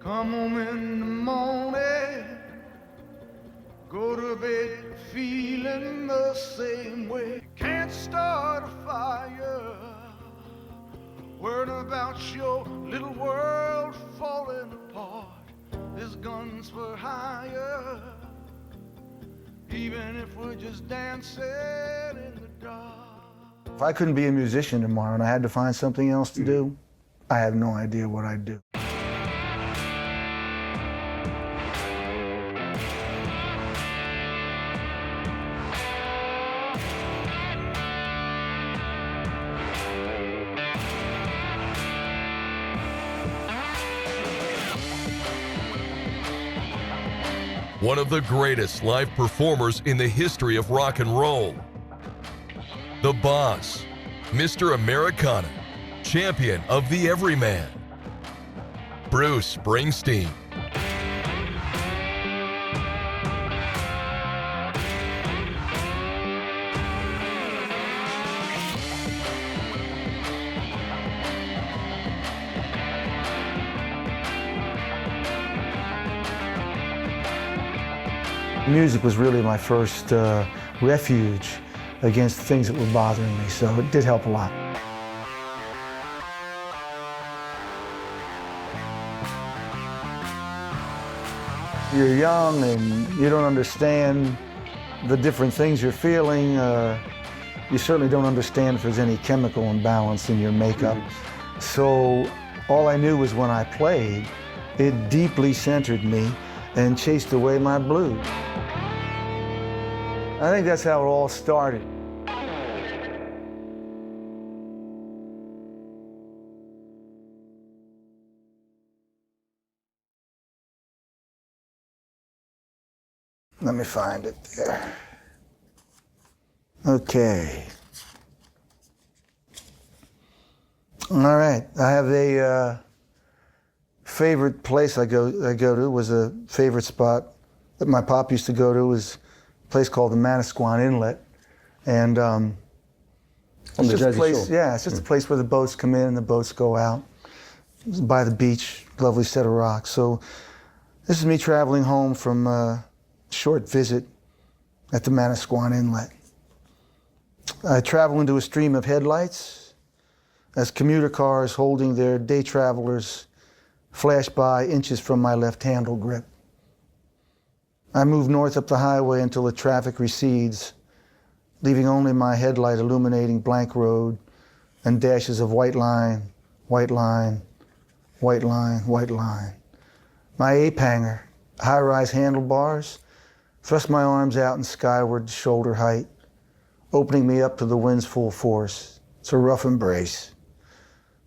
Come home in the morning, go to bed feeling the same way. Can't start a fire, worried about your little world falling apart. There's guns for hire, even if we're just dancing in the dark. If I couldn't be a musician tomorrow and I had to find something else to do, I have no idea what I'd do. One of the greatest live performers in the history of rock and roll. The Boss, Mr. Americana, champion of the everyman, Bruce Springsteen. Music was really my first refuge against things that were bothering me, so it did help a lot. You're young and you don't understand the different things you're feeling. You certainly don't understand if there's any chemical imbalance in your makeup. So all I knew was when I played, it deeply centered me and chased away my blues. I think that's how it all started. Let me find it there. Okay. All right, I have a favorite place I go to, was a favorite spot that my pop used to go to, was a place called the Manasquan Inlet. And it's just a place, yeah, it's just a place where the boats come in and the boats go out. It's by the beach, lovely set of rocks. So this is me traveling home from a short visit at the Manasquan Inlet. I travel into a stream of headlights as commuter cars holding their day travelers flash by inches from my left handle grip. I move north up the highway until the traffic recedes, leaving only my headlight illuminating blank road and dashes of white line, white line, white line, white line. My ape hanger, high-rise handlebars, thrust my arms out and skyward to shoulder height, opening me up to the wind's full force. It's a rough embrace.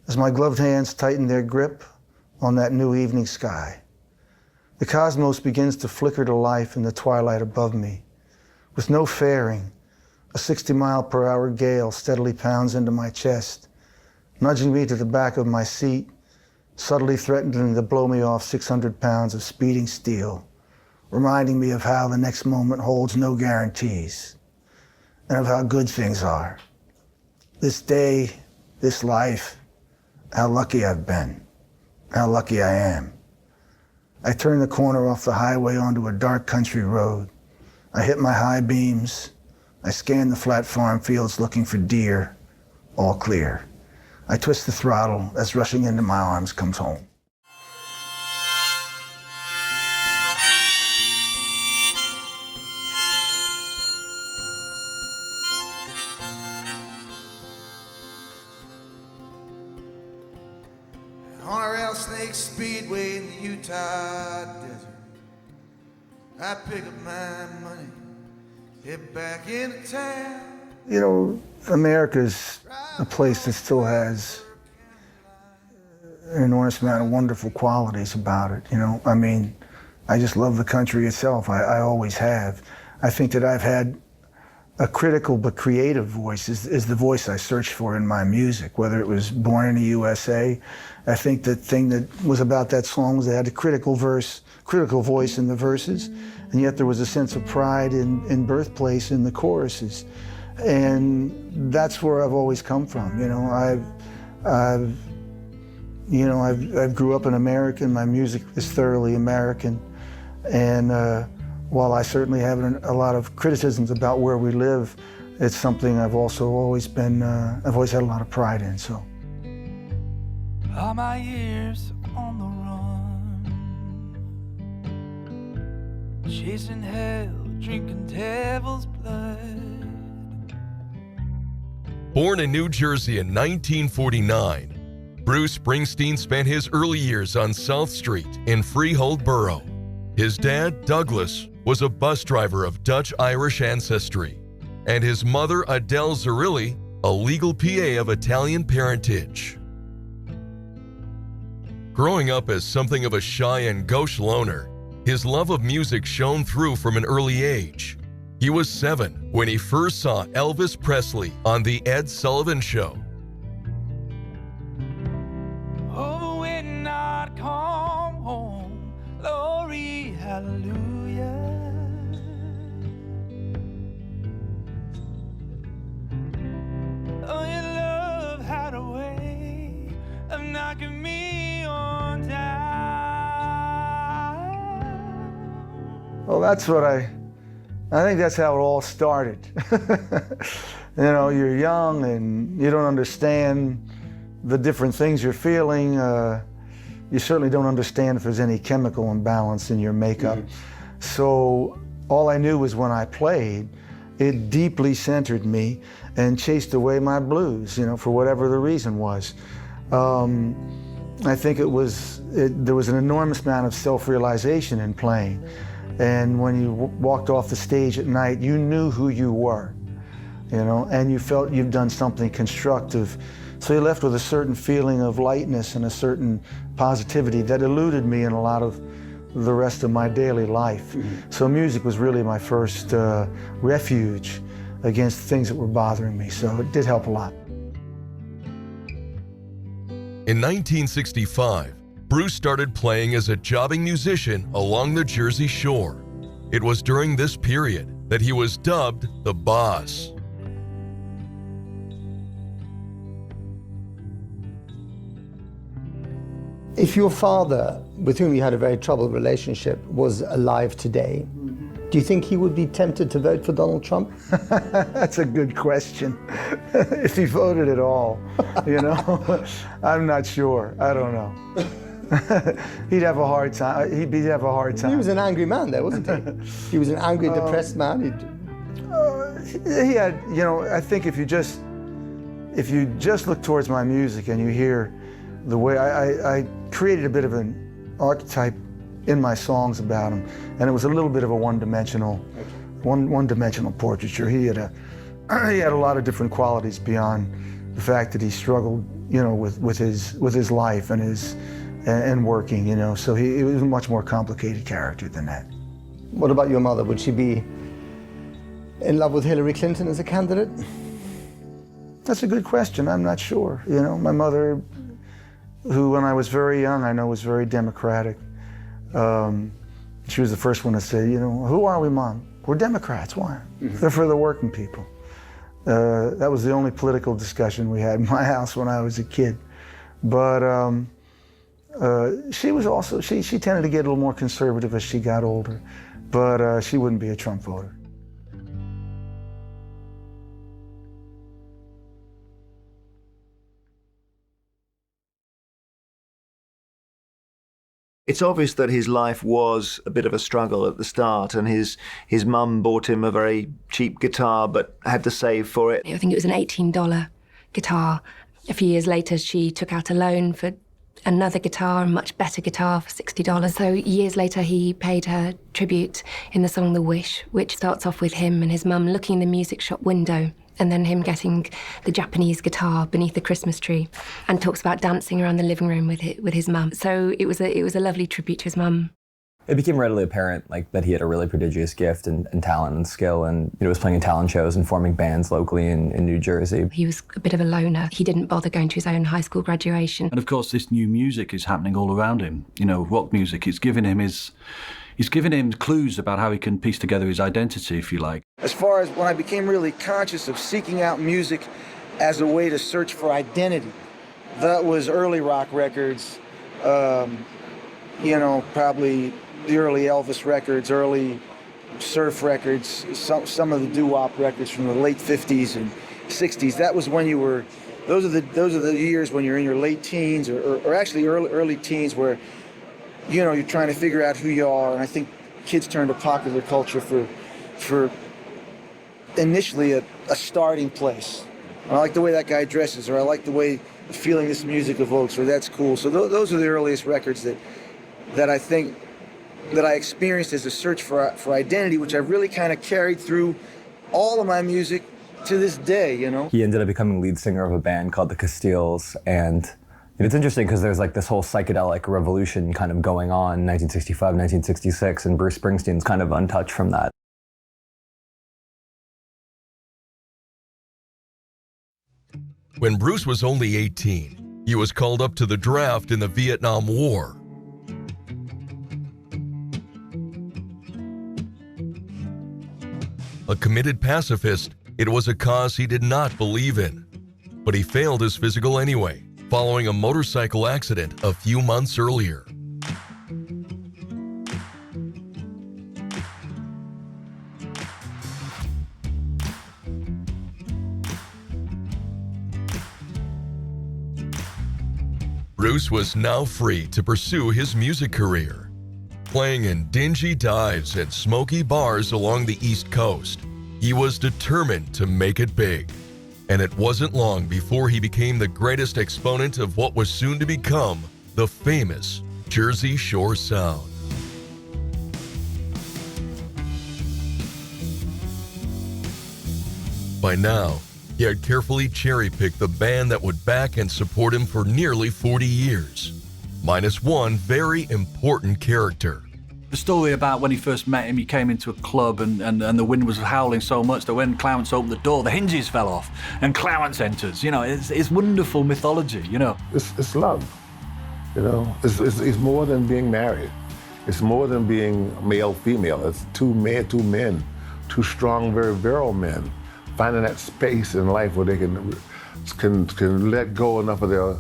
As my gloved hands tighten their grip on that new evening sky, the cosmos begins to flicker to life in the twilight above me. With no fairing, a 60-mile-per-hour gale steadily pounds into my chest, nudging me to the back of my seat, subtly threatening to blow me off 600 pounds of speeding steel, reminding me of how the next moment holds no guarantees, and of how good things are. This day, this life, how lucky I've been, how lucky I am. I turn the corner off the highway onto a dark country road. I hit my high beams. I scan the flat farm fields looking for deer, all clear. I twist the throttle as rushing into my arms comes home. On a rattlesnake speedway in the Utah desert, I pick up my money, head back into town. You know, America's a place that still has an enormous amount of wonderful qualities about it, you know. I mean, I just love the country itself. I always have. I think that I've had a critical but creative voice is the voice I searched for in my music, whether it was Born in the USA. I think the thing that was about that song was it had a critical voice in the verses, and yet there was a sense of pride in birthplace in the choruses. And that's where I've always come from, you know. I've You know, I grew up an American. My music is thoroughly American. And while I certainly have a lot of criticisms about where we live, it's something I've also always been, I've always had a lot of pride in, so. All my years on the run, chasing hell, drinking devil's blood. Born in New Jersey in 1949, Bruce Springsteen spent his early years on South Street in Freehold Borough. His dad, Douglas, was a bus driver of Dutch-Irish ancestry, and his mother, Adele Zerilli, a legal PA of Italian parentage. Growing up as something of a shy and gauche loner, his love of music shone through from an early age. He was 7 when he first saw Elvis Presley on The Ed Sullivan Show. Oh, when I come home, glory, hallelujah. Oh, your love had a way of knocking me on down. Well, that's what I think that's how it all started. You know, you're young and you don't understand the different things you're feeling. You certainly don't understand if there's any chemical imbalance in your makeup. So all I knew was when I played, it deeply centered me and chased away my blues, you know, for whatever the reason was. I think there was an enormous amount of self-realization in playing. And when you walked off the stage at night, you knew who you were, you know, and you felt you've done something constructive. So you left with a certain feeling of lightness and a certain positivity that eluded me in a lot of the rest of my daily life. So music was really my first refuge against things that were bothering me. So it did help a lot. In 1965, Bruce started playing as a jobbing musician along the Jersey Shore. It was during this period that he was dubbed the Boss. If your father, with whom you had a very troubled relationship, was alive today, do you think he would be tempted to vote for Donald Trump? That's a good question. If he voted at all, you know, I'm not sure. I don't know. He'd have a hard time. He'd have a hard time. He was an angry man there, wasn't he? He was an angry, depressed man. He had, you know, I think if you just look towards my music and you hear the way I created a bit of an archetype in my songs about him, and it was a little bit of a one-dimensional portraiture. He had a lot of different qualities beyond the fact that he struggled, you know, with his life and working, you know. So he was a much more complicated character than that. What about your mother? Would she be in love with Hillary Clinton as a candidate? That's a good question. I'm not sure. You know, my mother, who when I was very young, I know was very democratic. She was the first one to say, you know, who are we, Mom? We're Democrats. Why? They're for the working people. That was the only political discussion we had in my house when I was a kid. But she was also, she tended to get a little more conservative as she got older, but she wouldn't be a Trump voter. It's obvious that his life was a bit of a struggle at the start, and his mum bought him a very cheap guitar but had to save for it. I think it was an $18 guitar. A few years later, she took out a loan for another guitar, a much better guitar, for $60. So years later, he paid her tribute in the song The Wish, which starts off with him and his mum looking in the music shop window, and then him getting the Japanese guitar beneath the Christmas tree, and talks about dancing around the living room with his mum. So it was a lovely tribute to his mum. It became readily apparent that he had a really prodigious gift and talent and skill, and was playing in talent shows and forming bands locally in New Jersey. He was a bit of a loner. He didn't bother going to his own high school graduation. And of course, this new music is happening all around him. You know, rock music. It's given him clues about how he can piece together his identity, if you like. As far as when I became really conscious of seeking out music as a way to search for identity, that was early rock records, you know, probably the early Elvis records, early surf records, some of the doo-wop records from the late 50s and 60s. That was when you were, those are the years when you're in your late teens or actually early teens, where, you know, you're trying to figure out who you are. And I think kids turn to popular culture for initially a starting place. I like the way that guy dresses, or I like the feeling this music evokes, or that's cool. So those are the earliest records that I think that I experienced as a search for identity, which I really kind of carried through all of my music to this day, you know. He ended up becoming lead singer of a band called the Castiles, and it's interesting because there's like this whole psychedelic revolution kind of going on in 1965, 1966, and Bruce Springsteen's kind of untouched from that. When Bruce was only 18, he was called up to the draft in the Vietnam War. A committed pacifist, it was a cause he did not believe in. But he failed his physical anyway, following a motorcycle accident a few months earlier. Bruce was now free to pursue his music career, playing in dingy dives and smoky bars along the East Coast. He was determined to make it big, and it wasn't long before he became the greatest exponent of what was soon to become the famous Jersey Shore sound. By now, he had carefully cherry-picked the band that would back and support him for nearly 40 years, minus one very important character. The story about when he first met him, he came into a club and the wind was howling so much that when Clarence opened the door, the hinges fell off and Clarence enters. You know, it's wonderful mythology, you know. It's love, you know. It's more than being married. It's more than being male, female. It's two men, two strong, very virile men, finding that space in life where they can let go enough of their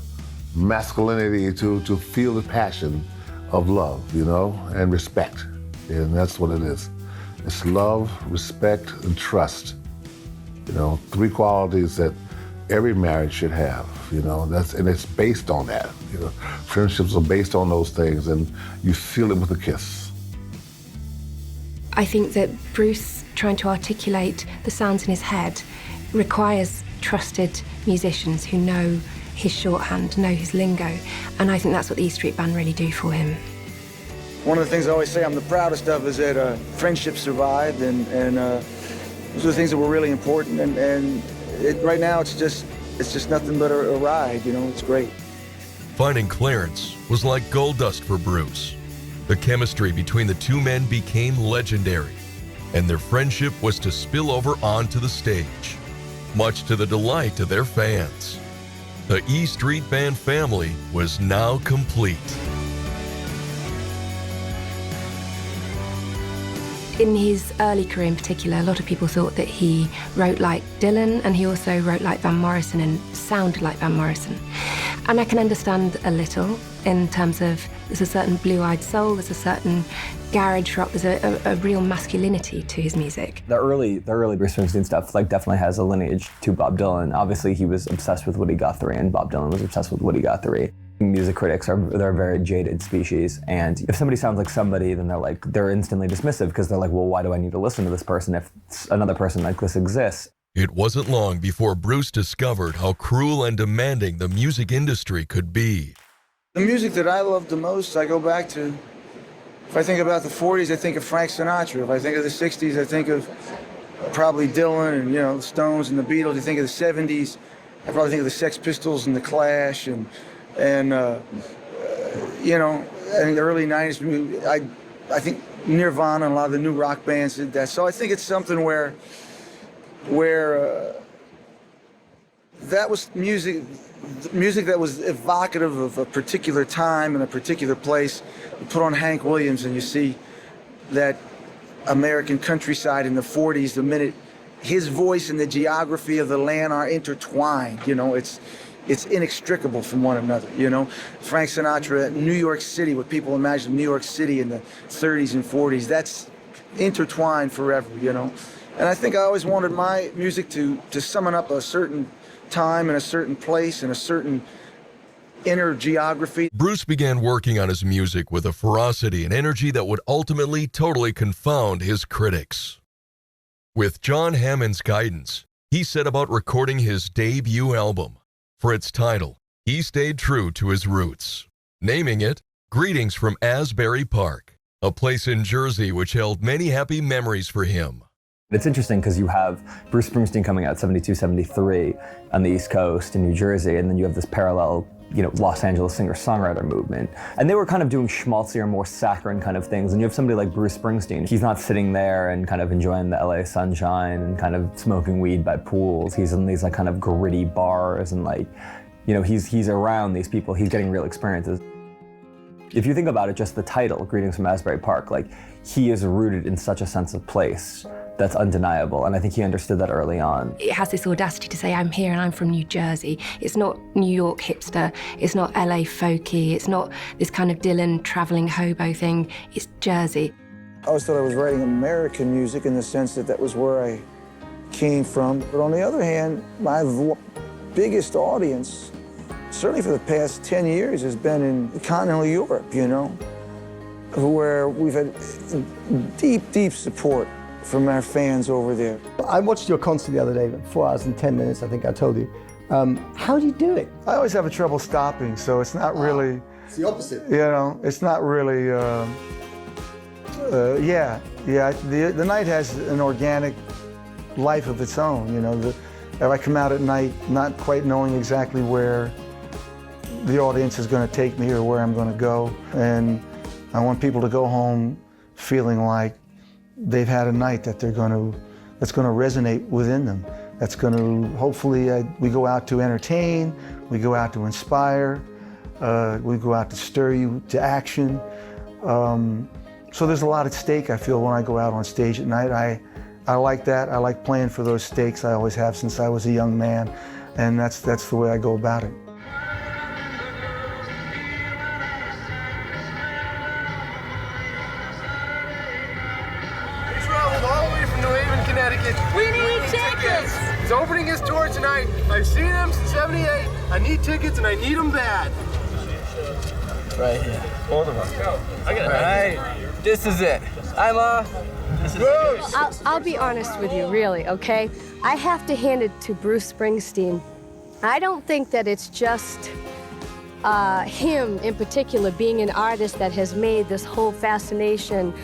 masculinity to feel the passion of love, you know, and respect. And that's what it is. It's love, respect, and trust. You know, three qualities that every marriage should have, you know, and it's based on that. You know, friendships are based on those things, and you feel it with a kiss. I think that Bruce trying to articulate the sounds in his head requires trusted musicians who know his shorthand, know his lingo, and I think that's what the E Street Band really do for him. One of the things I always say I'm the proudest of is that friendship survived, and those are the things that were really important, and right now it's just nothing but a ride, you know. It's great. Finding Clarence was like gold dust for Bruce. The chemistry between the two men became legendary, and their friendship was to spill over onto the stage, much to the delight of their fans. The E Street Band family was now complete. In his early career in particular, a lot of people thought that he wrote like Dylan, and he also wrote like Van Morrison and sounded like Van Morrison. And I can understand a little in terms of there's a certain blue-eyed soul, there's a certain garage rock, there's a real masculinity to his music. The early Bruce Springsteen stuff like definitely has a lineage to Bob Dylan. Obviously, he was obsessed with Woody Guthrie, and Bob Dylan was obsessed with Woody Guthrie. Music critics they're a very jaded species, and if somebody sounds like somebody, then they're instantly dismissive because they're like, well, why do I need to listen to this person if another person like this exists? It wasn't long before Bruce discovered how cruel and demanding the music industry could be. The music that I love the most, I go back to, if I think about the 40s, I think of Frank Sinatra. If I think of the 60s, I think of probably Dylan and, you know, the Stones and the Beatles. You think of the 70s, I probably think of the Sex Pistols and the Clash and you know, in the early 90s, I think Nirvana and a lot of the new rock bands did that. So I think it's something where that was music that was evocative of a particular time and a particular place. You put on Hank Williams and you see that American countryside in the 40s, the minute his voice and the geography of the land are intertwined, you know, it's it's inextricable from one another, you know? Frank Sinatra, New York City, what people imagine New York City in the 30s and 40s, that's intertwined forever, you know? And I think I always wanted my music to summon up a certain time and a certain place and a certain inner geography. Bruce began working on his music with a ferocity and energy that would ultimately totally confound his critics. With John Hammond's guidance, he set about recording his debut album. For its title, he stayed true to his roots, naming it Greetings from Asbury Park, a place in Jersey which held many happy memories for him. It's interesting because you have Bruce Springsteen coming out 72, 73 on the East Coast in New Jersey, and then you have this parallel, you know, Los Angeles singer-songwriter movement. And they were kind of doing schmaltzier, more saccharine kind of things. And you have somebody like Bruce Springsteen. He's not sitting there and kind of enjoying the LA sunshine and kind of smoking weed by pools. He's in these like kind of gritty bars and like, you know, he's around these people. He's getting real experiences. If you think about it, just the title, Greetings from Asbury Park, like he is rooted in such a sense of place that's undeniable, and I think he understood that early on. It has this audacity to say, I'm here and I'm from New Jersey. It's not New York hipster, it's not LA folky, it's not this kind of Dylan traveling hobo thing, it's Jersey. I always thought I was writing American music in the sense that that was where I came from. But on the other hand, my biggest audience, certainly for the past 10 years, has been in continental Europe, you know, where we've had deep, deep support from our fans over there. I watched your concert the other day, 4 hours and 10 minutes, I think I told you. How do you do it? I always have trouble stopping, so it's not really... It's the opposite. You know, it's not really... The night has an organic life of its own, you know. If I come out at night not quite knowing exactly where the audience is going to take me or where I'm going to go, and I want people to go home feeling like they've had a night that that's going to resonate within them. That's going to, hopefully, we go out to entertain, we go out to inspire, we go out to stir you to action. So there's a lot at stake, I feel, when I go out on stage at night. I like that. I like playing for those stakes. I always have since I was a young man, and that's the way I go about it. We need tickets! He's opening his tour tonight. I've seen him since '78. I need tickets and I need them bad. Right here. Hold them up. Go. I got it. All right. This is it. This is it. I'll be honest with you, really, okay? I have to hand it to Bruce Springsteen. I don't think that it's just him in particular being an artist that has made this whole fascination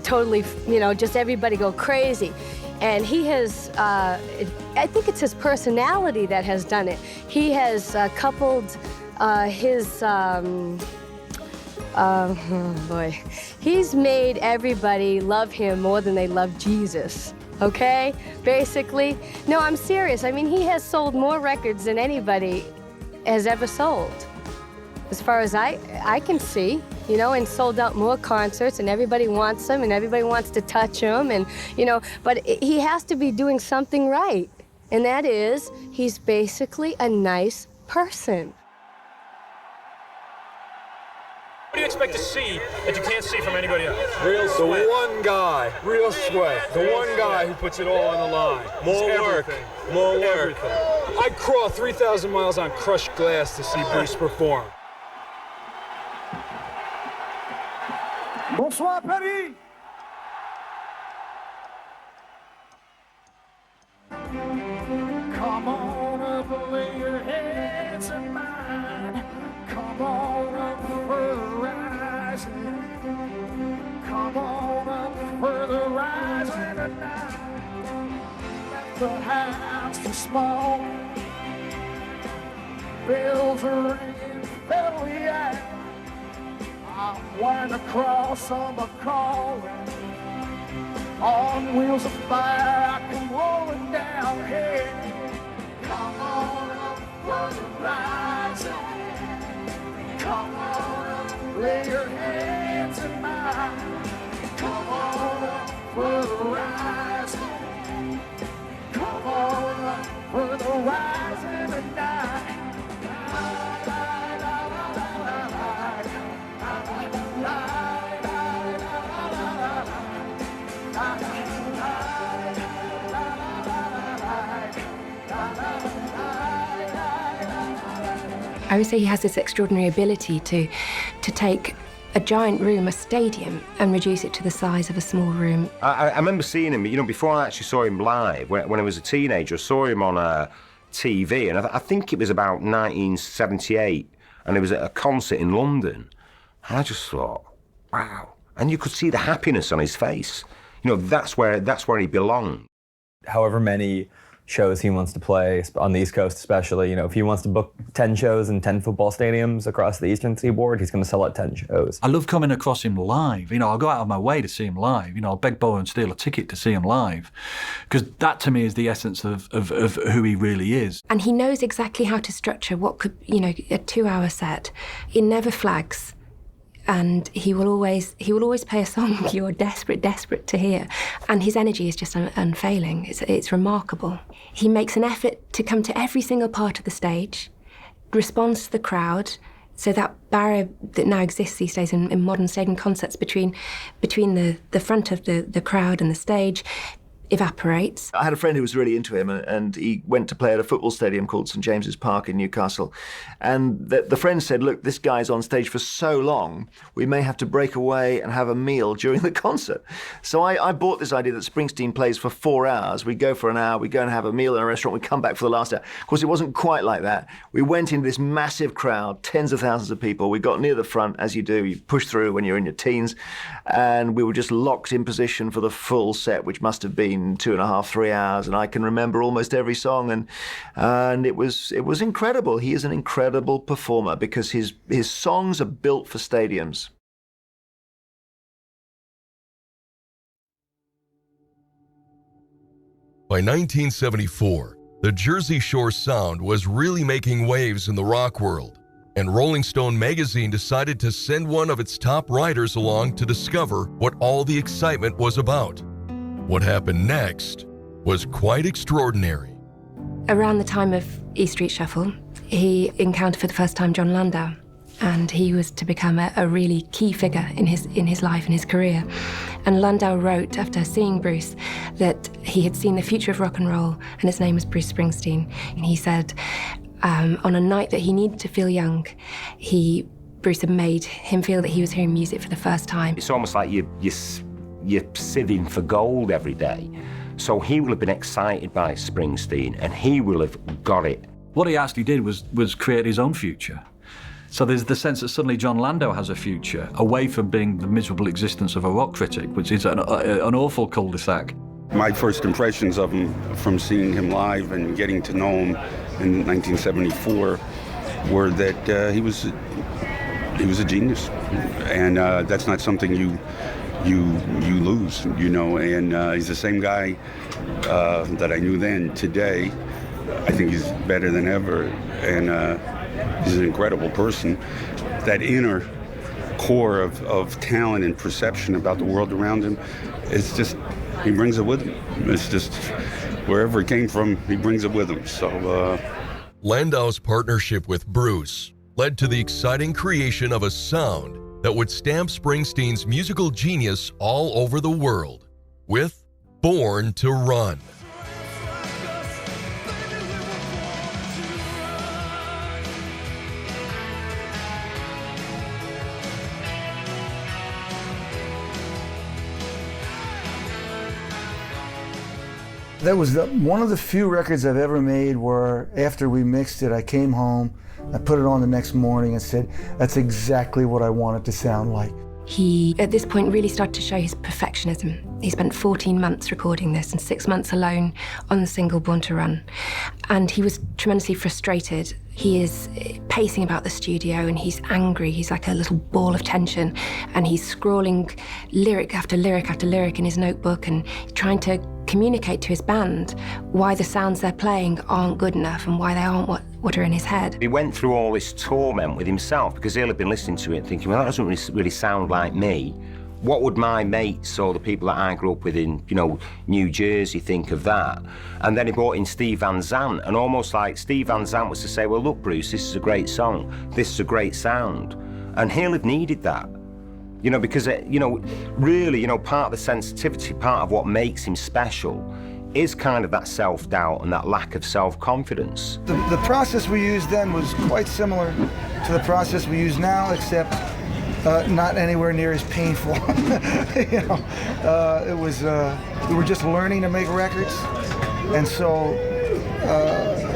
totally, you know, just everybody go crazy. And he has, I think it's his personality that has done it. He has coupled his, boy, he's made everybody love him more than they love Jesus, okay? Basically. No, I'm serious. I mean, he has sold more records than anybody has ever sold, as far as I can see, you know, and sold out more concerts, and everybody wants him, and everybody wants to touch him, and, you know, but he has to be doing something right, and that is, he's basically a nice person. What do you expect to see that you can't see from anybody else? Real sweat. The one guy, real sweat. The one guy who puts it all on the line. More work. More work. I'd crawl 3,000 miles on crushed glass to see Bruce perform. Bonsoir, Patti! Come on up and lay your heads in mine. Come on up for the rising. Come on up for the rising tonight. Let the house be small. Bells are ringing, fill the air. I'm wearing a cross on my calling. On wheels of fire, I come rolling down here. Come on up for the rising. Come on up, lay your hands in mine. Come on up for the rising. Come on up for the rising the night. I would say he has this extraordinary ability to take a giant room, a stadium, and reduce it to the size of a small room. I remember seeing him, you know, before I actually saw him live, when I was a teenager, I saw him on TV, and I think it was about 1978, and it was at a concert in London, and I just thought, wow. And you could see the happiness on his face. You know, that's where he belonged. However many shows he wants to play on the East Coast especially, you know, if he wants to book 10 shows in 10 football stadiums across the Eastern Seaboard, he's going to sell out 10 shows. I love coming across him live. You know, I'll go out of my way to see him live. You know, I'll beg, borrow and steal a ticket to see him live. Because that to me is the essence of who he really is. And he knows exactly how to structure what could, you know, a 2-hour set. It never flags. And he will always play a song you're desperate to hear. And his energy is just unfailing. It's remarkable. He makes an effort to come to every single part of the stage, responds to the crowd. So that barrier that now exists these days in modern stadium concerts between the front of the crowd and the stage evaporates. I had a friend who was really into him, and he went to play at a football stadium called St James's Park in Newcastle. And the friend said, look, this guy's on stage for so long, we may have to break away and have a meal during the concert. So I bought this idea that Springsteen plays for 4 hours. We go for an hour, we go and have a meal in a restaurant, we come back for the last hour. Of course, it wasn't quite like that. We went into this massive crowd, tens of thousands of people. We got near the front, as you do, you push through when you're in your teens. And we were just locked in position for the full set, which must have been 2.5, 3 hours, and I can remember almost every song, and it was incredible. He is an incredible performer because his songs are built for stadiums. By 1974, the Jersey Shore sound was really making waves in the rock world, and Rolling Stone magazine decided to send one of its top writers along to discover what all the excitement was about. What happened next was quite extraordinary. Around the time of E Street Shuffle, he encountered for the first time John Landau, and he was to become a really key figure in his life and his career. And Landau wrote, after seeing Bruce, that he had seen the future of rock and roll, and his name was Bruce Springsteen. And he said, on a night that he needed to feel young, Bruce had made him feel that he was hearing music for the first time. It's almost like you're sieving for gold every day. So he will have been excited by Springsteen, and he will have got it. What he actually did was create his own future. So there's the sense that suddenly John Landau has a future, away from being the miserable existence of a rock critic, which is an awful cul-de-sac. My first impressions of him from seeing him live and getting to know him in 1974 were that he was a genius, and that's not something you lose, you know. And he's the same guy that I knew then. Today, I think he's better than ever, and he's an incredible person. That inner core of talent and perception about the world around him, it's just, he brings it with him. It's just, wherever it came from, he brings it with him. So Landau's partnership with Bruce led to the exciting creation of a sound that would stamp Springsteen's musical genius all over the world with Born to Run. That was one of the few records I've ever made where after we mixed it, I came home, I put it on the next morning and said, that's exactly what I want it to sound like. He, at this point, really started to show his perfectionism. He spent 14 months recording this and 6 months alone on the single Born to Run. And he was tremendously frustrated. He is pacing about the studio and he's angry. He's like a little ball of tension. And he's scrawling lyric after lyric after lyric in his notebook and trying to communicate to his band why the sounds they're playing aren't good enough and why they aren't what are in his head. He went through all this torment with himself because he'll have been listening to it and thinking, well, that doesn't really sound like me. What would my mates or the people that I grew up with in, you know, New Jersey think of that? And then he brought in Steve Van Zandt, and almost like Steve Van Zandt was to say, well, look, Bruce, this is a great song. This is a great sound. And he'll have needed that. You know, because, you know, really, you know, part of the sensitivity, part of what makes him special is kind of that self-doubt and that lack of self-confidence. The process we used then was quite similar to the process we use now, except not anywhere near as painful. You know, it was, we were just learning to make records, and so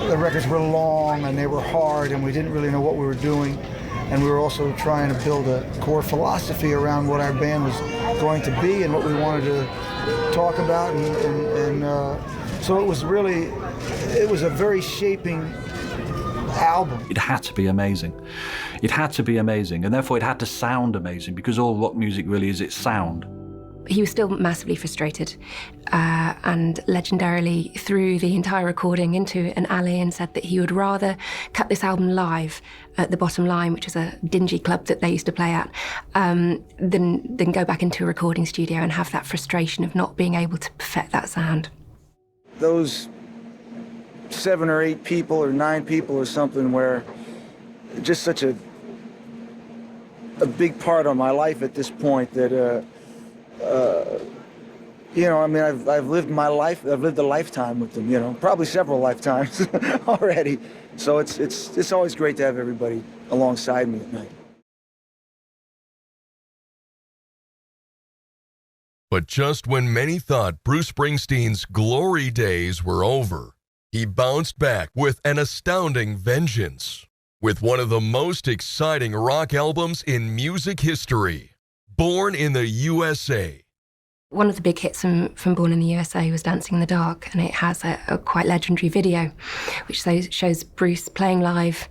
the records were long and they were hard, and we didn't really know what we were doing. And we were also trying to build a core philosophy around what our band was going to be and what we wanted to talk about. And so it was really, it was a very shaping album. It had to be amazing. It had to be amazing, and therefore it had to sound amazing, because all rock music really is its sound. He was still massively frustrated and legendarily threw the entire recording into an alley and said that he would rather cut this album live at the Bottom Line, which is a dingy club that they used to play at, than go back into a recording studio and have that frustration of not being able to perfect that sound. Those 7 or 8 people or 9 people or something were just such a big part of my life at this point that you know, I mean, I've lived my life. I've lived a lifetime with them. You know, probably several lifetimes already. So it's always great to have everybody alongside me at night. But just when many thought Bruce Springsteen's glory days were over, he bounced back with an astounding vengeance, with one of the most exciting rock albums in music history, Born in the USA. One of the big hits from Born in the USA was Dancing in the Dark, and it has a quite legendary video, which shows Bruce playing live,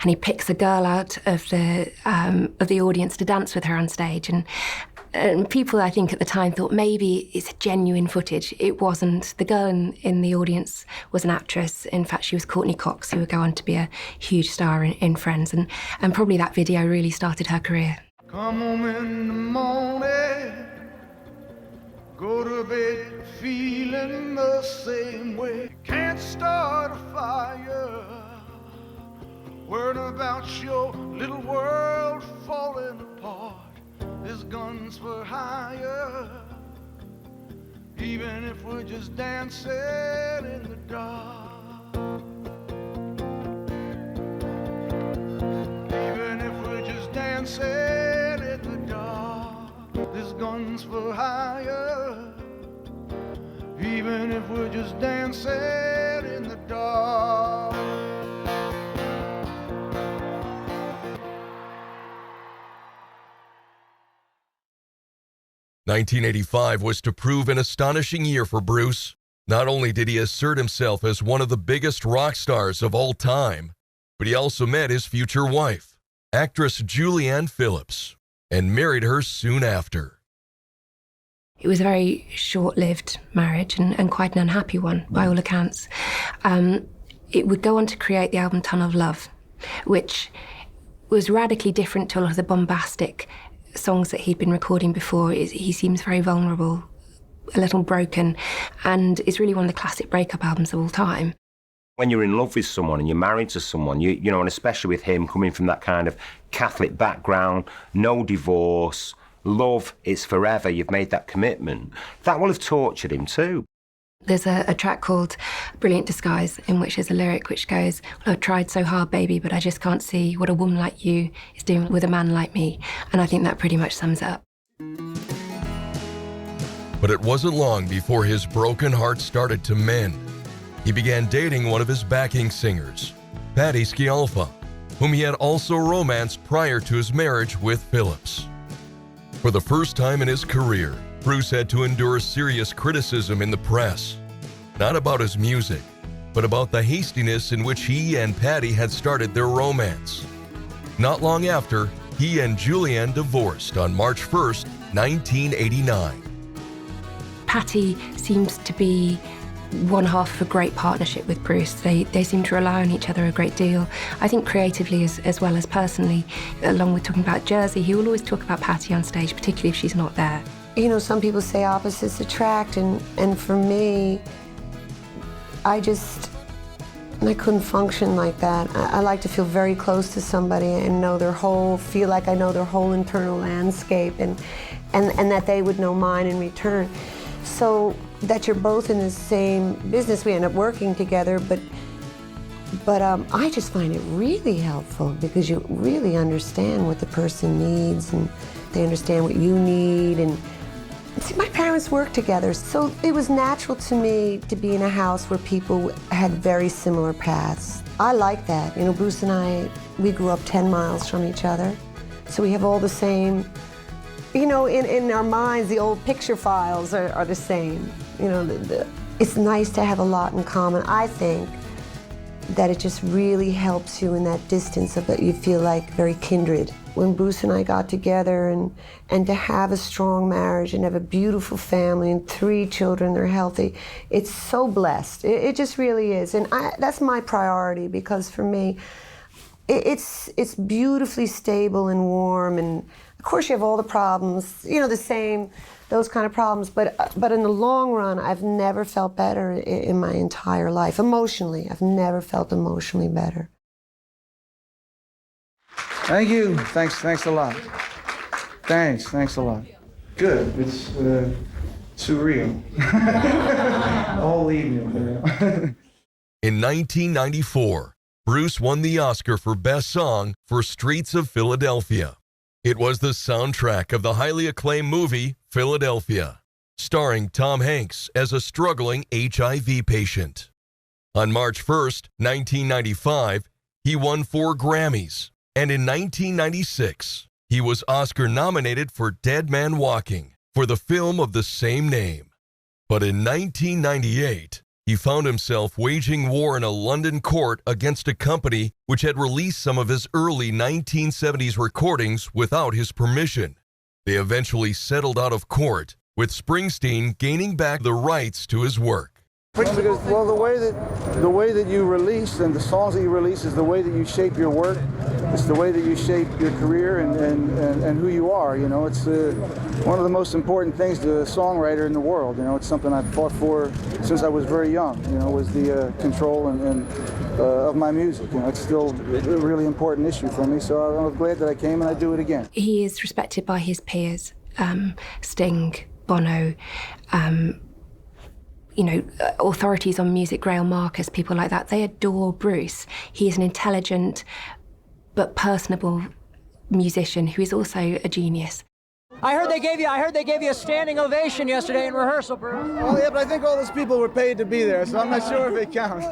and he picks a girl out of the audience to dance with her on stage. And people, I think, at the time thought maybe it's genuine footage. It wasn't. The girl in the audience was an actress. In fact, she was Courtney Cox, who would go on to be a huge star in Friends, and probably that video really started her career. Come home in the morning, go to bed feeling the same way. Can't start a fire, worried about your little world falling apart. There's guns for hire, even if we're just dancing in the dark. Even if we're just dancing in the dark. There's guns for hire, even if we're just dancing in the dark. "1985 was to prove an astonishing year for Bruce. Not only did he assert himself as one of the biggest rock stars of all time, but he also met his future wife, actress Julianne Phillips, and married her soon after. It was a very short-lived marriage and quite an unhappy one, by all accounts. It would go on to create the album Tunnel of Love, which was radically different to a lot of the bombastic songs that he'd been recording before. He seems very vulnerable, a little broken, and it's really one of the classic breakup albums of all time. When you're in love with someone and you're married to someone, you know, and especially with him coming from that kind of Catholic background, no divorce, love is forever, you've made that commitment, that will have tortured him too. There's a track called Brilliant Disguise, in which there's a lyric which goes, "Well, I've tried so hard, baby, but I just can't see what a woman like you is doing with a man like me." And I think that pretty much sums it up. But it wasn't long before his broken heart started to mend. He began dating one of his backing singers, Patti Scialfa, whom he had also romanced prior to his marriage with Phillips. For the first time in his career, Bruce had to endure serious criticism in the press, not about his music, but about the hastiness in which he and Patti had started their romance. Not long after, he and Julianne divorced on March 1st, 1989. Patti seems to be one half of a great partnership with Bruce. They seem to rely on each other a great deal. I think creatively as well as personally, along with talking about Jersey, he will always talk about Patti on stage, particularly if she's not there. You know, some people say opposites attract, and for me, I couldn't function like that. I like to feel very close to somebody and know feel like I know their whole internal landscape, and that they would know mine in return. So that you're both in the same business, we end up working together, but I just find it really helpful because you really understand what the person needs, and they understand what you need. And see, my parents worked together, so it was natural to me to be in a house where people had very similar paths. I like that. You know, Bruce and I, we grew up 10 miles from each other, so we have all the same, you know, in our minds, the old picture files are the same. You know, it's nice to have a lot in common. I think that it just really helps you in that distance of that you feel like very kindred. When Bruce and I got together and to have a strong marriage and have a beautiful family and 3 children, they're healthy, it's so blessed. It just really is. And that's my priority, because for me, it's beautifully stable and warm. And of course you have all the problems, you know, those kind of problems, but in the long run, I've never felt better in my entire life. Emotionally, I've never felt emotionally better. Thank you. Thanks a lot. Thanks a lot. Good. It's surreal. All evening. In 1994, Bruce won the Oscar for Best Song for Streets of Philadelphia. It was the soundtrack of the highly acclaimed movie Philadelphia, starring Tom Hanks as a struggling HIV patient. On March 1st, 1995, he won 4 Grammys, and in 1996, he was Oscar nominated for Dead Man Walking for the film of the same name. But in 1998, he found himself waging war in a London court against a company which had released some of his early 1970s recordings without his permission. They eventually settled out of court, with Springsteen gaining back the rights to his work. Because, well, the way that you release and the songs that you release is the way that you shape your work. It's the way that you shape your career and who you are. You know, it's one of the most important things to a songwriter in the world. You know, it's something I've fought for since I was very young. You know, was the control of my music. You know, it's still a really important issue for me. So I'm glad that I came, and I do it again. He is respected by his peers, Sting, Bono. You know, authorities on music, Grail Marcus, people like that, they adore Bruce. He is an intelligent but personable musician who is also a genius. I heard they gave you a standing ovation yesterday in rehearsal, Bruce. Oh yeah, but I think all those people were paid to be there, so I'm not sure if it counts.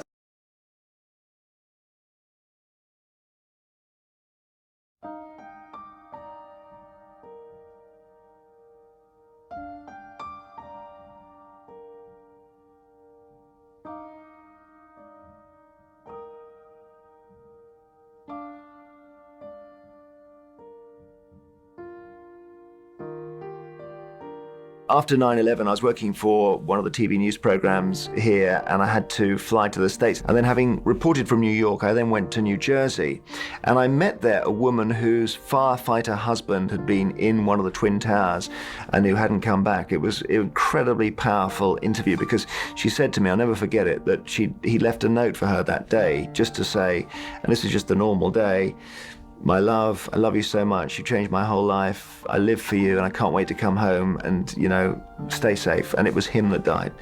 After 9/11, I was working for one of the TV news programs here, and I had to fly to the States. And then, having reported from New York, I then went to New Jersey, and I met there a woman whose firefighter husband had been in one of the Twin Towers and who hadn't come back. It was an incredibly powerful interview, because she said to me, I'll never forget it, that he left a note for her that day just to say, and this is just a normal day, "My love, I love you so much. You changed my whole life. I live for you, and I can't wait to come home, and, you know, stay safe." And it was him that died.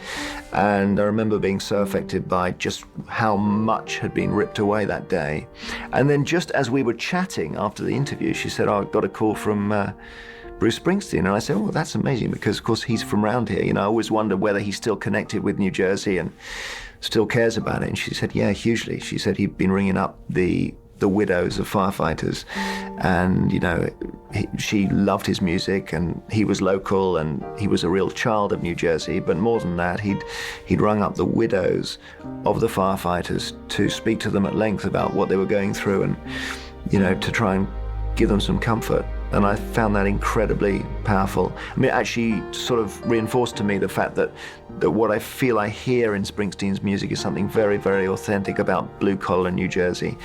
And I remember being so affected by just how much had been ripped away that day. And then just as we were chatting after the interview, she said, "Oh, I got a call from Bruce Springsteen." And I said, "Oh, that's amazing, because of course he's from around here. You know, I always wonder whether he's still connected with New Jersey and still cares about it." And she said, "Yeah, hugely." She said he'd been ringing up the widows of firefighters, and, you know, she loved his music, and he was local, and he was a real child of New Jersey. But more than that, he'd rung up the widows of the firefighters to speak to them at length about what they were going through, and, you know, to try and give them some comfort. And I found that incredibly powerful. I mean, it actually sort of reinforced to me the fact that what I feel I hear in Springsteen's music is something very, very authentic about blue-collar New Jersey,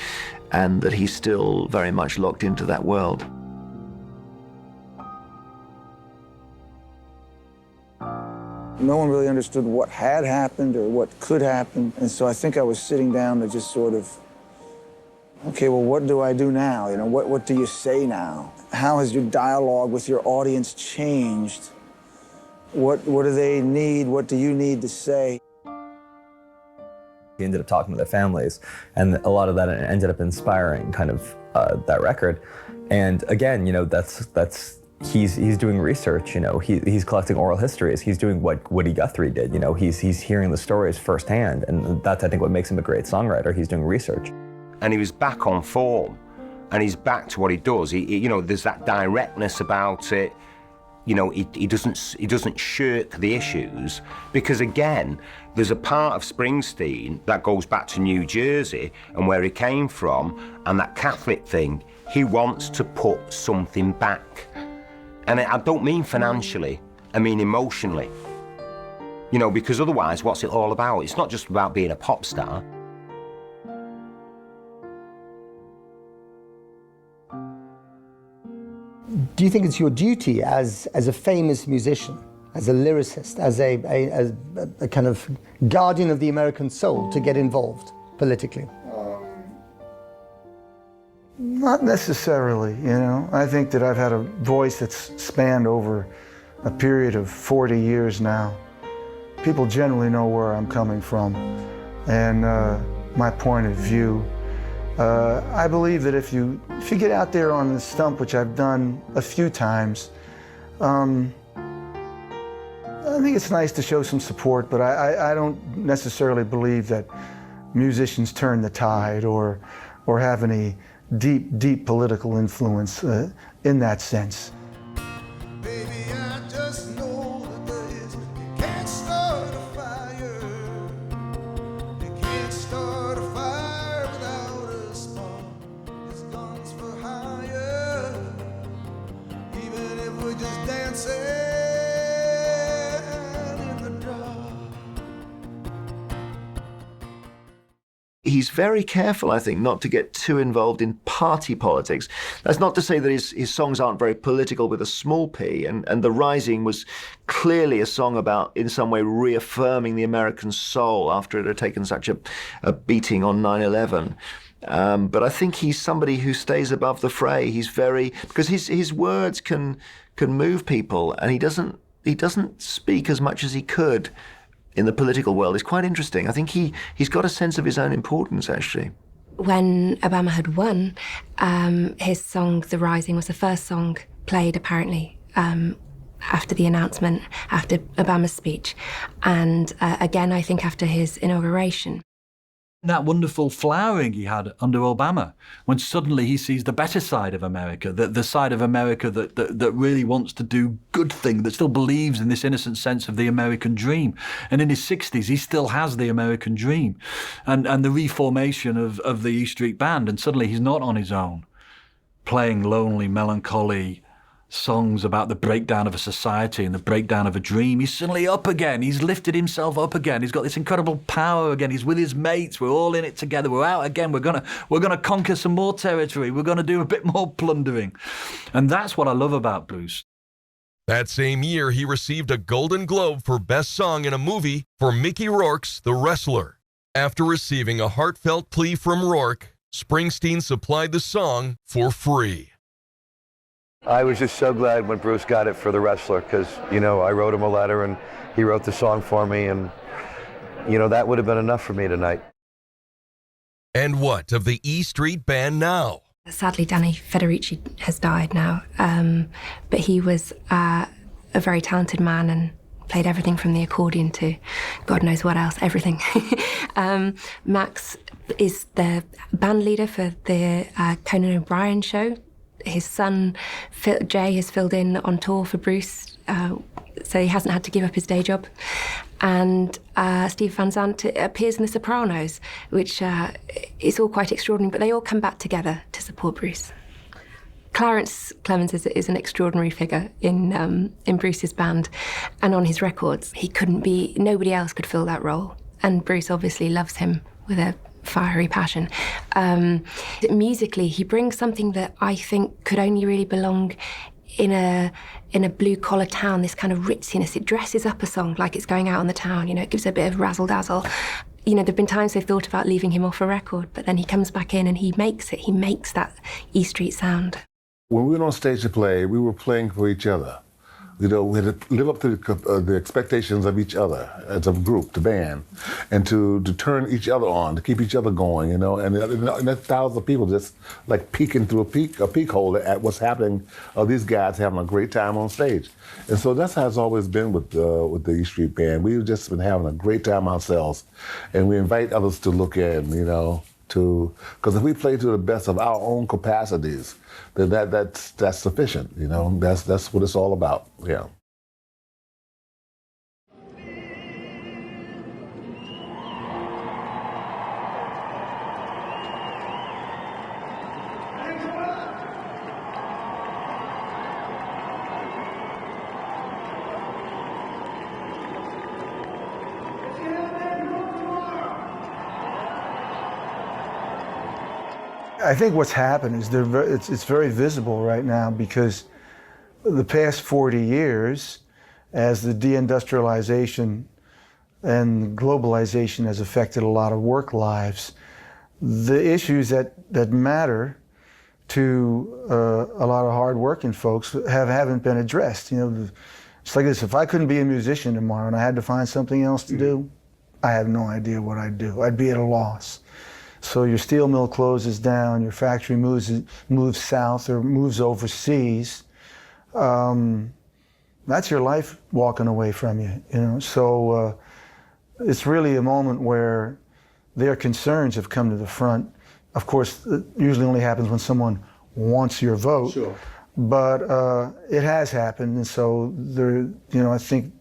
and that he's still very much locked into that world. No one really understood what had happened or what could happen, and so I think I was sitting down to just sort of, okay, well, what do I do now? You know, what do you say now? How has your dialogue with your audience changed? What do they need? What do you need to say? He ended up talking to their families, and a lot of that ended up inspiring kind of that record. And again, you know, he's doing research. You know, he's collecting oral histories. He's doing what Woody Guthrie did. You know, he's hearing the stories firsthand, and that's, I think, what makes him a great songwriter. He's doing research. And he was back on form, and he's back to what he does. You know, there's that directness about it. You know, he doesn't shirk the issues, because again, there's a part of Springsteen that goes back to New Jersey and where he came from, and that Catholic thing. He wants to put something back, and I don't mean financially. I mean emotionally. You know, because otherwise, what's it all about? It's not just about being a pop star. Do you think it's your duty as a famous musician, as a lyricist, as a kind of guardian of the American soul to get involved politically? Not necessarily, you know. I think that I've had a voice that's spanned over a period of 40 years now. People generally know where I'm coming from and my point of view. I believe that if you get out there on the stump, which I've done a few times, I think it's nice to show some support, but I don't necessarily believe that musicians turn the tide or have any deep political influence in that sense. He's very careful, I think, not to get too involved in party politics. That's not to say that his songs aren't very political with a small p, and The Rising was clearly a song about, in some way, reaffirming the American soul after it had taken such a beating on 9/11. But I think he's somebody who stays above the fray. He's very, because his words can move people, and he doesn't speak as much as he could in the political world. Is quite interesting. I think he's got a sense of his own importance, actually. When Obama had won, his song The Rising was the first song played, apparently, after the announcement, after Obama's speech, and again, I think after his inauguration. That wonderful flowering he had under Obama, when suddenly he sees the better side of America, the side of America that really wants to do good things, that still believes in this innocent sense of the American dream. And in his 60s, he still has the American dream. And the reformation of the E Street Band, and suddenly he's not on his own, playing lonely, melancholy songs about the breakdown of a society and the breakdown of a dream. He's suddenly up again. He's lifted himself up again. He's got this incredible power again. He's with his mates. We're all in it together. We're out again. We're gonna conquer some more territory. We're gonna do a bit more plundering. And that's what I love about blues. That same year, he received a Golden Globe for Best Song in a Movie for Mickey Rourke's The Wrestler. After receiving a heartfelt plea from Rourke, Springsteen supplied the song for free. I was just so glad when Bruce got it for The Wrestler, because, you know, I wrote him a letter and he wrote the song for me, and, you know, that would have been enough for me tonight. And what of the E Street Band now? Sadly, Danny Federici has died now, but he was a very talented man and played everything from the accordion to God knows what else, everything. Max is the band leader for the Conan O'Brien show. His son, Jay, has filled in on tour for Bruce, so he hasn't had to give up his day job. And Steve Van Zandt appears in The Sopranos, which is all quite extraordinary, but they all come back together to support Bruce. Clarence Clemons is an extraordinary figure in Bruce's band, and on his records, nobody else could fill that role. And Bruce obviously loves him with a fiery passion. Musically, he brings something that I think could only really belong in a blue-collar town, this kind of ritziness. It dresses up a song like it's going out on the town, it gives it a bit of razzle-dazzle. There've been times they've thought about leaving him off a record, but then he comes back in and he makes that E Street sound. When we went on stage to play, we were playing for each other. We had to live up to the expectations of each other as a group, the band, and to turn each other on, to keep each other going, and that's thousands of people just like peeking through a peek hole at what's happening. These guys having a great time on stage, and so that's how it's always been with the E Street Band. We've just been having a great time ourselves, and we invite others to look in, because if we play to the best of our own capacities, then that's sufficient, That's what it's all about, yeah. I think what's happened is it's very visible right now because the past 40 years, as the deindustrialization and globalization has affected a lot of work lives, the issues that matter to a lot of hard-working folks haven't been addressed. It's like this: if I couldn't be a musician tomorrow and I had to find something else to do, I have no idea what I'd do. I'd be at a loss. So your steel mill closes down, your factory moves south or moves overseas. That's your life walking away from you, So it's really a moment where their concerns have come to the front. Of course, it usually only happens when someone wants your vote. Sure. But it has happened, and so I think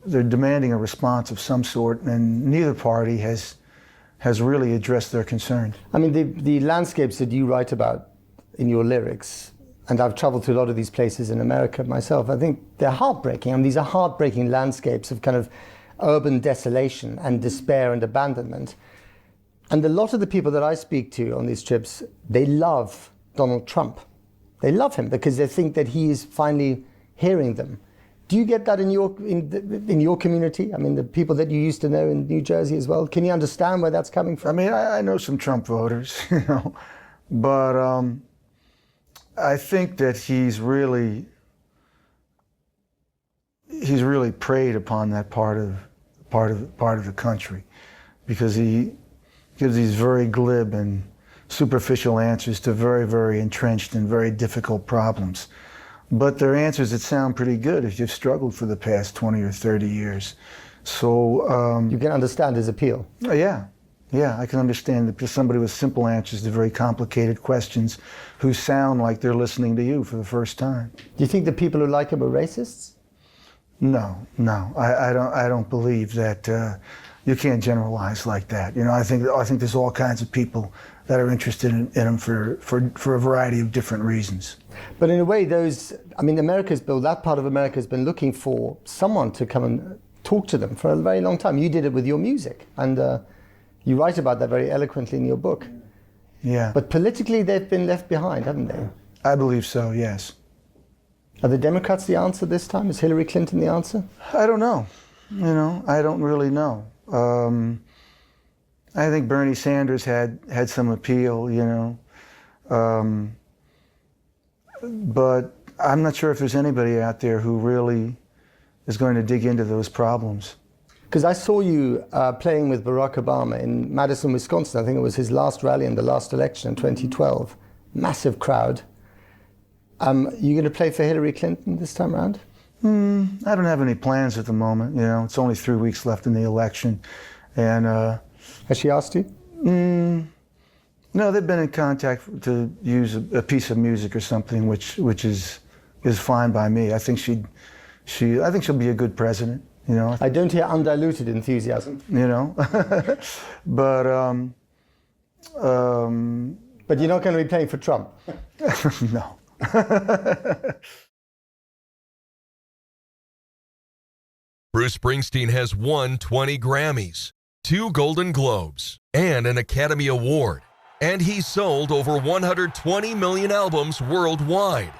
they're demanding a response of some sort, and neither party has really addressed their concerns. I mean, the landscapes that you write about in your lyrics, and I've traveled to a lot of these places in America myself, I think they're heartbreaking. I mean, these are heartbreaking landscapes of kind of urban desolation and despair and abandonment. And a lot of the people that I speak to on these trips, they love Donald Trump. They love him because they think that he is finally hearing them. Do you get that in your community? I mean, the people that you used to know in New Jersey as well. Can you understand where that's coming from? I mean, I know some Trump voters, but I think that he's really preyed upon that part of the country, because he gives these very glib and superficial answers to very, very entrenched and very difficult problems. But they're answers that sound pretty good if you've struggled for the past 20 or 30 years. So you can understand his appeal. Yeah, I can understand that somebody with simple answers to very complicated questions who sound like they're listening to you for the first time. Do you think the people who like him are racists? No. I don't believe that. You can't generalize like that. I think there's all kinds of people that are interested in him for a variety of different reasons. But in a way, that part of America has been looking for someone to come and talk to them for a very long time. You did it with your music, and you write about that very eloquently in your book. Yeah. But politically, they've been left behind, haven't they? I believe so, yes. Are the Democrats the answer this time? Is Hillary Clinton the answer? I don't know. I don't really know. I think Bernie Sanders had some appeal, but I'm not sure if there's anybody out there who really is going to dig into those problems. Because I saw you playing with Barack Obama in Madison, Wisconsin. I think it was his last rally in the last election in 2012. Massive crowd. You going to play for Hillary Clinton this time around? I don't have any plans at the moment. It's only 3 weeks left in the election, and has she asked you? No, they've been in contact to use a piece of music or something, which is fine by me. I think she'll be a good president. I don't hear undiluted enthusiasm. But you're not going to be playing for Trump. No. Bruce Springsteen has won 20 Grammys, 2 Golden Globes, and an Academy Award. And he's sold over 120 million albums worldwide.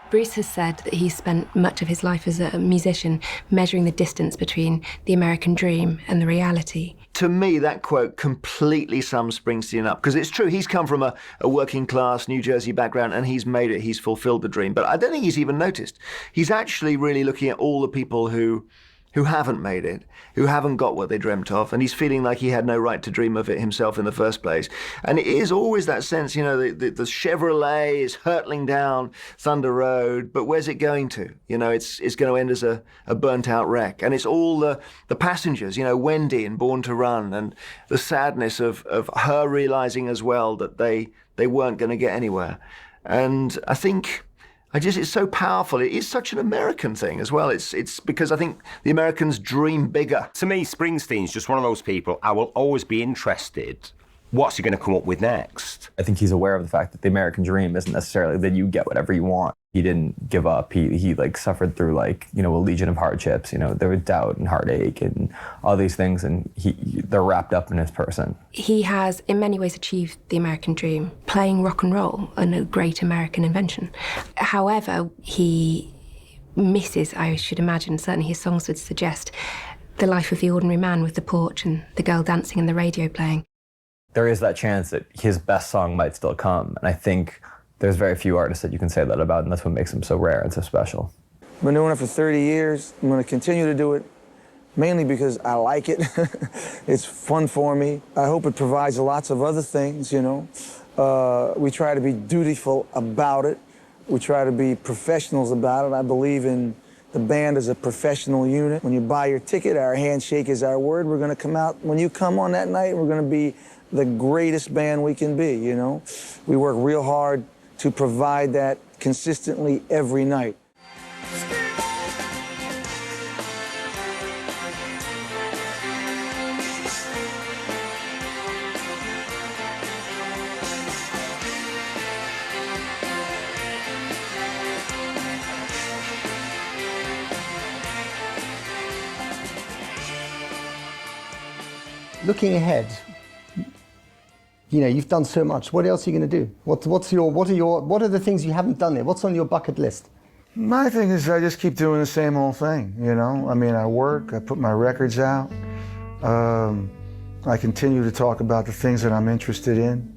Bruce has said that he spent much of his life as a musician measuring the distance between the American dream and the reality. To me, that quote completely sums Springsteen up, because it's true, he's come from a working class New Jersey background and he's made it, he's fulfilled the dream. But I don't think he's even noticed. He's actually really looking at all the people who haven't made it, who haven't got what they dreamt of, and he's feeling like he had no right to dream of it himself in the first place. And it is always that sense, you know, the Chevrolet is hurtling down Thunder Road, but where's it going to? You know, it's going to end as a burnt-out wreck. And it's all the passengers, you know, Wendy in Born to Run, and the sadness of her realizing as well that they weren't going to get anywhere. And I think it's so powerful. It is such an American thing as well. It's because I think the Americans dream bigger. To me, Springsteen's just one of those people, I will always be interested. What's he going to come up with next? I think he's aware of the fact that the American dream isn't necessarily that you get whatever you want. He didn't give up. He like suffered through like, you know, a legion of hardships. You know, there was doubt and heartache and all these things, and they're wrapped up in his person. He has, in many ways, achieved the American dream, playing rock and roll, and a great American invention. However, he misses, I should imagine, certainly his songs would suggest, the life of the ordinary man with the porch and the girl dancing and the radio playing. There is that chance that his best song might still come, and I think there's very few artists that you can say that about, and that's what makes him so rare and so special. I've been doing it for 30 years. I'm going to continue to do it, mainly because I like it. It's fun for me. I hope it provides lots of other things, you know. We try to be dutiful about it. We try to be professionals about it. I believe in the band as a professional unit. When you buy your ticket, our handshake is our word. We're going to come out. When you come on that night, we're going to be the greatest band we can be, you know. We work real hard to provide that consistently every night. Looking ahead, you know, you've done so much. What else are you going to do? What are the things you haven't done there? What's on your bucket list? My thing is I just keep doing the same old thing, you know? I mean, I work, I put my records out. I continue to talk about the things that I'm interested in.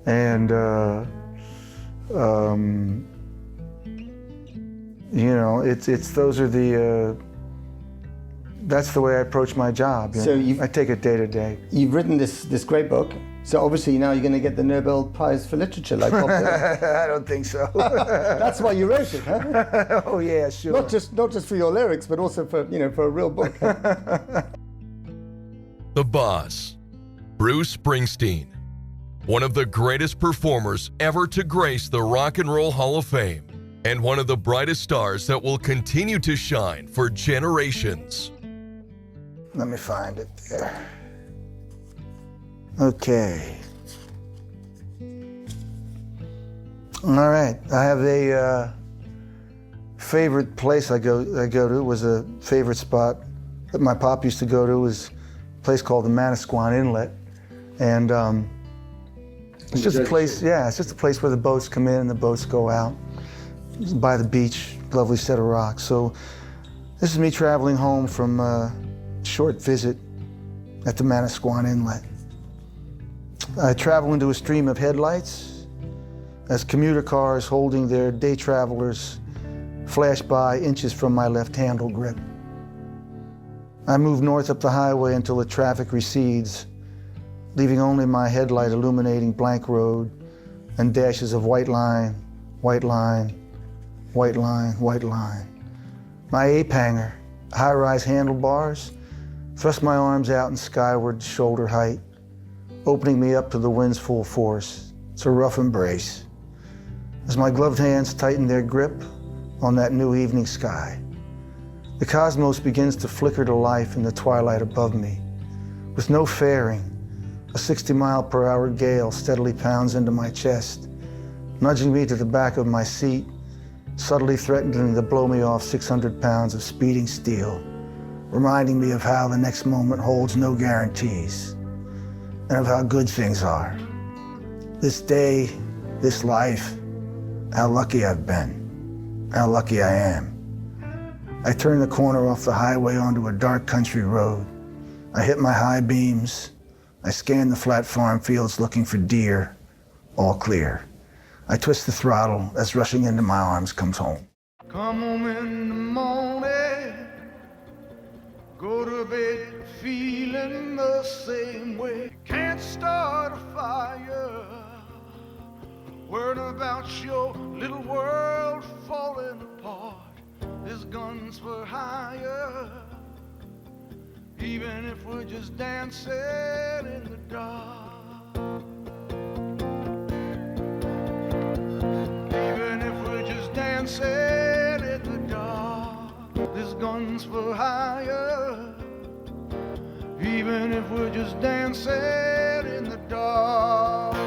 And, you know, that's the way I approach my job. You know? I take it day to day. You've written this great book. So obviously now you're going to get the Nobel Prize for Literature, like Bob Dylan. I don't think so. That's why you wrote it, huh? Oh yeah, sure. Not just for your lyrics, but also for a real book. Huh? The Boss, Bruce Springsteen, one of the greatest performers ever to grace the Rock and Roll Hall of Fame, and one of the brightest stars that will continue to shine for generations. Let me find it there. Okay. All right. I have a favorite place I go to. Was a favorite spot that my pop used to go to. Was a place called the Manasquan Inlet, and it's just a place. Yeah, it's just a place where the boats come in and the boats go out. It's by the beach, lovely set of rocks. So this is me traveling home from a short visit at the Manasquan Inlet. I travel into a stream of headlights as commuter cars holding their day travelers flash by inches from my left handle grip. I move north up the highway until the traffic recedes, leaving only my headlight illuminating blank road and dashes of white line, white line, white line, white line. My ape hanger, high-rise handlebars, thrust my arms out in skyward shoulder height, opening me up to the wind's full force. It's a rough embrace. As my gloved hands tighten their grip on that new evening sky, the cosmos begins to flicker to life in the twilight above me. With no fairing, a 60-mile-per-hour gale steadily pounds into my chest, nudging me to the back of my seat, subtly threatening to blow me off 600 pounds of speeding steel, reminding me of how the next moment holds no guarantees, and of how good things are. This day, this life, how lucky I've been, how lucky I am. I turned the corner off the highway onto a dark country road. I hit my high beams. I scanned the flat farm fields looking for deer, all clear. I twist the throttle as rushing into my arms comes home. Come home in the morning, go to bed feeling the same way. Can't start a fire, worried about your little world falling apart. There's guns for hire, even if we're just dancing in the dark. Even if we're just dancing in the dark. There's guns for hire, even if we're just dancing in the dark.